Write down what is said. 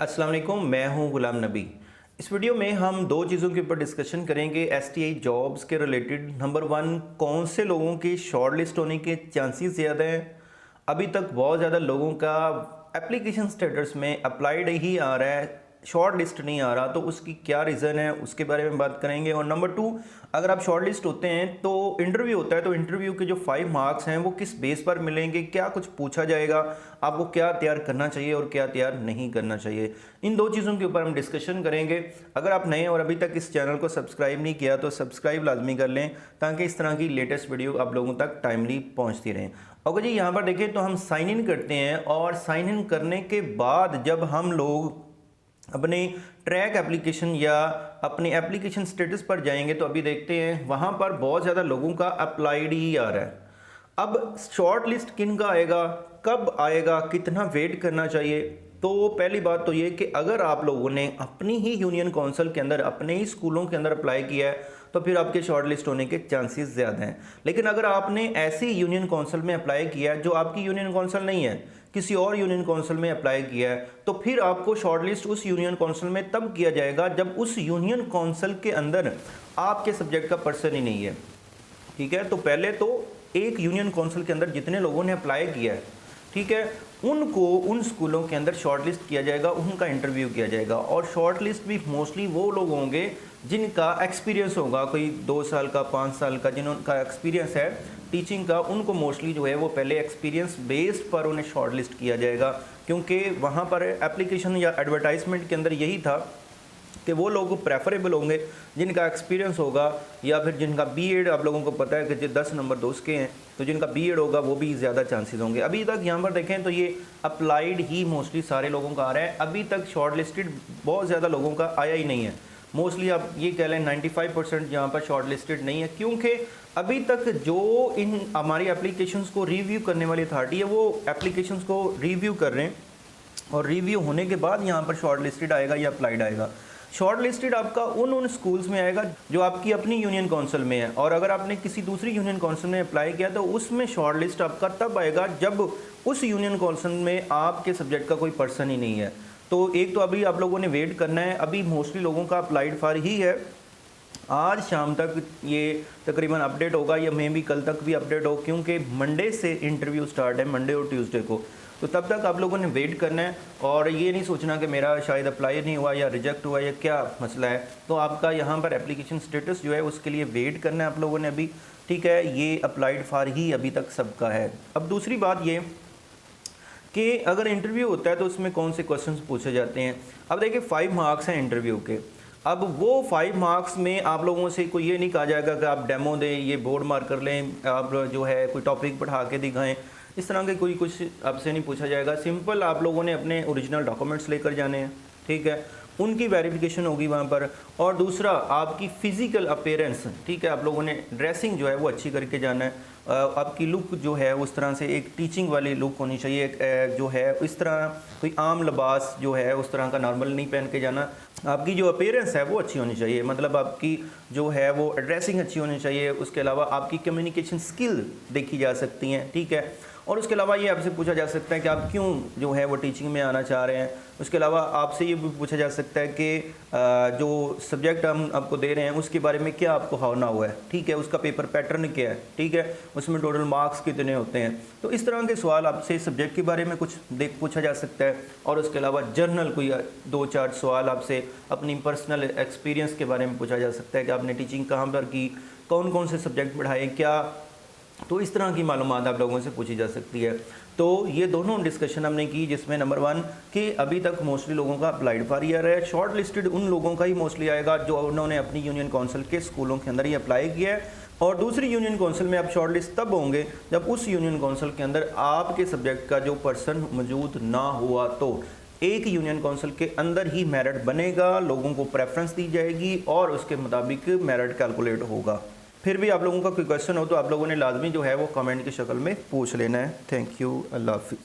अस्सलाम वालेकुम, मैं हूं गुलाम नबी। इस वीडियो में हम दो चीज़ों के ऊपर डिस्कशन करेंगे एसटीआई जॉब्स के रिलेटेड। नंबर वन, कौन से लोगों के शॉर्ट लिस्ट होने के चांसेस ज़्यादा हैं। अभी तक बहुत ज़्यादा लोगों का एप्लीकेशन स्टेटस में अप्लाइड ही आ रहा है, शॉर्ट लिस्ट नहीं आ रहा, तो उसकी क्या रीज़न है उसके बारे में बात करेंगे। और नंबर टू, अगर आप शॉर्ट लिस्ट होते हैं तो इंटरव्यू होता है, तो इंटरव्यू के जो 5 मार्क्स हैं वो किस बेस पर मिलेंगे, क्या कुछ पूछा जाएगा, आपको क्या तैयार करना चाहिए और क्या तैयार नहीं करना चाहिए। इन दो चीज़ों के ऊपर हम डिस्कशन करेंगे। अगर आप नए और अभी तक इस चैनल को सब्सक्राइब नहीं किया तो सब्सक्राइब लाजमी कर लें, ताकि इस तरह की लेटेस्ट वीडियो आप लोगों तक टाइमली पहुँचती रहें। अगर जी यहाँ पर देखें तो हम साइन इन करते हैं, और साइन इन करने के बाद जब हम लोग अपने ट्रैक एप्लीकेशन या अपने एप्लीकेशन स्टेटस पर जाएंगे तो अभी देखते हैं वहाँ पर बहुत ज़्यादा लोगों का अप्लाइड ही आ रहा है। अब शॉर्ट लिस्ट किन का आएगा, कब आएगा, कितना वेट करना चाहिए। तो पहली बात तो ये कि अगर आप लोगों ने अपनी ही यूनियन काउंसिल के अंदर, अपने ही स्कूलों के अंदर अप्लाई किया है तो फिर आपके शॉर्ट लिस्ट होने के चांसेस ज़्यादा हैं। लेकिन अगर आपने ऐसी यूनियन काउंसिल में अप्लाई किया है जो आपकी यूनियन काउंसिल नहीं है, किसी और यूनियन काउंसिल में अप्लाई किया है, तो फिर आपको शॉर्ट लिस्ट उस यूनियन काउंसिल में तब किया जाएगा जब उस यूनियन काउंसिल के अंदर आपके सब्जेक्ट का पर्सन ही नहीं है। ठीक है, तो पहले तो एक यूनियन काउंसिल के अंदर जितने लोगों ने अप्लाई किया है, ठीक है, उनको उन स्कूलों के अंदर शॉर्ट लिस्ट किया जाएगा, उनका इंटरव्यू किया जाएगा। और शॉर्ट लिस्ट भी मोस्टली वो लोग होंगे जिनका एक्सपीरियंस होगा, कोई 2 साल का, 5 साल का, जिनका एक्सपीरियंस है टीचिंग का, उनको मोस्टली जो है वो पहले एक्सपीरियंस बेस्ड पर उन्हें शॉर्ट लिस्ट किया जाएगा। क्योंकि वहाँ पर एप्लीकेशन या एडवर्टाइजमेंट के अंदर यही था कि वो लोग प्रेफरेबल होंगे जिनका एक्सपीरियंस होगा, या फिर जिनका बीएड, आप लोगों को पता है कि 10 नंबर 2 के हैं, तो जिनका बीएड होगा वो भी ज़्यादा चांसेस होंगे। अभी तक यहाँ पर देखें तो ये अप्लाइड ही मोस्टली सारे लोगों का आ रहा है। अभी तक शॉर्ट लिस्टेड बहुत ज़्यादा लोगों का आया ही नहीं है। मोस्टली आप ये कह लें 95% यहाँ पर शॉर्ट लिस्टेड नहीं है, क्योंकि अभी तक जो इन हमारी एप्लीकेशंस को रिव्यू करने वाली अथॉरिटी है वो एप्लीकेशंस को रिव्यू कर रहे हैं, और रिव्यू होने के बाद यहाँ पर शॉर्ट लिस्टेड आएगा या अप्लाइड आएगा। शॉर्ट लिस्टेड आपका उन स्कूल्स में आएगा जो आपकी अपनी यूनियन काउंसिल में है, और अगर आपने किसी दूसरी यूनियन काउंसिल में अप्लाई किया तो उसमें शॉर्ट लिस्ट आपका तब आएगा जब उस यूनियन काउंसिल में आपके सब्जेक्ट का कोई पर्सन ही नहीं है। तो एक तो अभी आप लोगों ने वेट करना है। अभी मोस्टली लोगों का अप्लाइड फॉर ही है। आज शाम तक ये तकरीबन अपडेट होगा, या मे भी कल तक भी अपडेट हो, क्योंकि मंडे से इंटरव्यू स्टार्ट है, मंडे और ट्यूसडे को। तो तब तक आप लोगों ने वेट करना है, और ये नहीं सोचना कि मेरा शायद अप्लाई नहीं हुआ या रिजेक्ट हुआ या क्या मसला है। तो आपका यहाँ पर एप्लीकेशन स्टेटस जो है उसके लिए वेट करना है आप लोगों ने अभी। ठीक है, ये अप्लाइड फॉर ही अभी तक सबका है। अब दूसरी बात ये कि अगर इंटरव्यू होता है तो उसमें कौन से क्वेश्चंस पूछे जाते हैं। अब देखिए 5 मार्क्स हैं इंटरव्यू के। अब वो 5 मार्क्स में आप लोगों से कोई ये नहीं कहा जाएगा कि आप डेमो दें, ये बोर्ड मार्क कर लें, आप जो है कोई टॉपिक पढ़ा के दिखाएं, इस तरह के कोई कुछ आपसे नहीं पूछा जाएगा। सिंपल आप लोगों ने अपने ओरिजिनल डॉक्यूमेंट्स लेकर जाने हैं, ठीक है, उनकी वेरिफिकेशन होगी वहाँ पर। और दूसरा, आपकी फ़िज़िकल अपीयरेंस, ठीक है, आप लोगों ने ड्रेसिंग जो है वो अच्छी करके जाना है। आपकी लुक जो है उस तरह से एक टीचिंग वाली लुक होनी चाहिए, जो है इस तरह कोई आम लिबास जो है उस तरह का नॉर्मल नहीं पहन के जाना। आपकी जो अपीयरेंस है वो अच्छी होनी चाहिए, मतलब आपकी जो है वो ड्रेसिंग अच्छी होनी चाहिए। उसके अलावा आपकी कम्युनिकेशन स्किल देखी जा सकती हैं, ठीक है। और उसके अलावा ये आपसे पूछा जा सकता है कि आप क्यों जो है वो टीचिंग में आना चाह रहे हैं। उसके अलावा आपसे ये भी पूछा जा सकता है कि जो सब्जेक्ट हम आपको दे रहे हैं उसके बारे में क्या आपको हावना हुआ है, ठीक है, उसका पेपर पैटर्न क्या है, ठीक है, उसमें टोटल मार्क्स कितने होते हैं। तो इस तरह के सवाल आपसे सब्जेक्ट के बारे में कुछ पूछा जा सकता है। और उसके अलावा जर्नल कोई 2-4 सवाल आपसे अपनी पर्सनल एक्सपीरियंस के बारे में पूछा जा सकता है कि आपने टीचिंग कहाँ पर की, कौन कौन से सब्जेक्ट पढ़ाए, क्या। तो इस तरह की मालूमात आप लोगों से पूछी जा सकती है। तो ये दोनों डिस्कशन हमने की, जिसमें नंबर 1 कि अभी तक मोस्टली लोगों का अप्लाइड फॉर ईयर है। शॉर्ट लिस्टेड उन लोगों का ही मोस्टली आएगा जो उन्होंने अपनी यूनियन काउंसिल के स्कूलों के अंदर ही अप्लाई किया है। और दूसरी यूनियन काउंसिल में आप शॉर्ट लिस्ट तब होंगे जब उस यूनियन काउंसिल के अंदर आपके सब्जेक्ट का जो पर्सन मौजूद ना हुआ। तो एक यूनियन काउंसिल के अंदर ही मेरिट बनेगा, लोगों को प्रेफरेंस दी जाएगी और उसके मुताबिक मेरिट कैलकुलेट होगा। फिर भी आप लोगों का कोई क्वेश्चन हो तो आप लोगों ने लाजमी जो है वो कमेंट की शक्ल में पूछ लेना है। थैंक यू, अल्लाह हाफिज़।